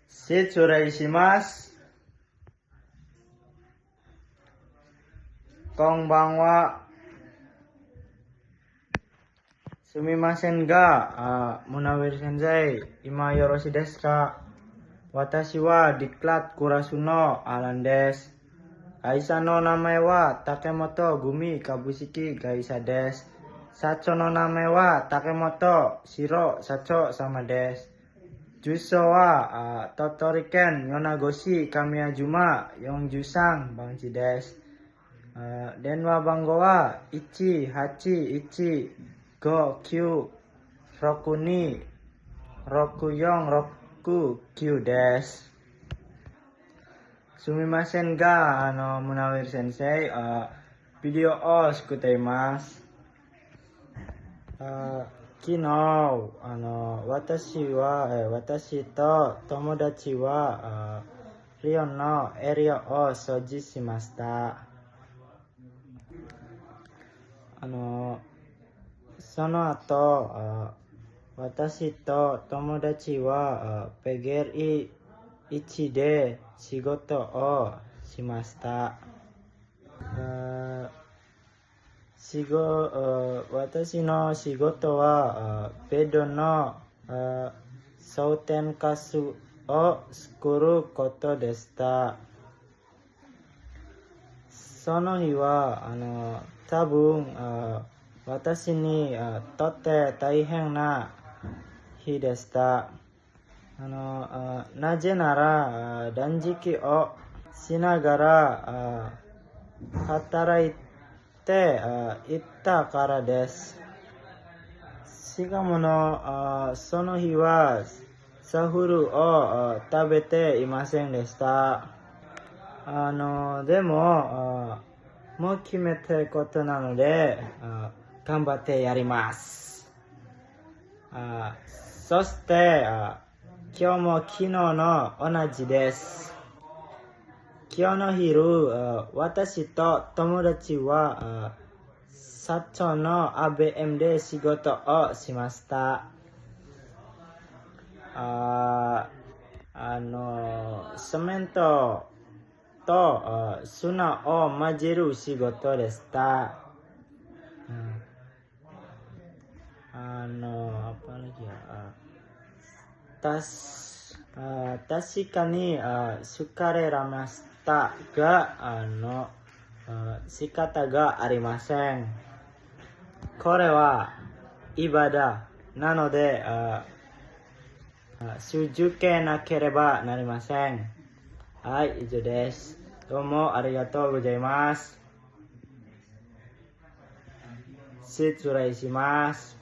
失礼します。こんばんは。すみませんが、ムナウェル先生、今よろしいですか？私はディクラット・クラスのアランです。会社の名前は竹本グミ株式会社です。社長の名前は竹本白社長様です。住所は鳥取県米子市神谷島43番地です。電話番号は 18159626469 です。すみませんが、ムナウェル先生、ビデオを作っています。昨日、私と友達はリオンのエリアを掃除しました。その後、私と友達はペゲル1で仕事をしました。私の仕事はベッドの装填カスを作ることでした。その日は多分私にとって大変な日でした。なぜなら断食をしながら働いていったからです。しかもその日はサフルを食べていませんでした。でももう決めたことなので頑張ってやります。そして今日も昨日の同じです。今日の昼、私と友達は社長の ABM で仕事をしました。セメントと砂を混ぜる仕事でした。確かに疲れましたが仕方がありません。これはイバダなので続けなければなりません。はい、以上です。どうもありがとうございます。失礼します。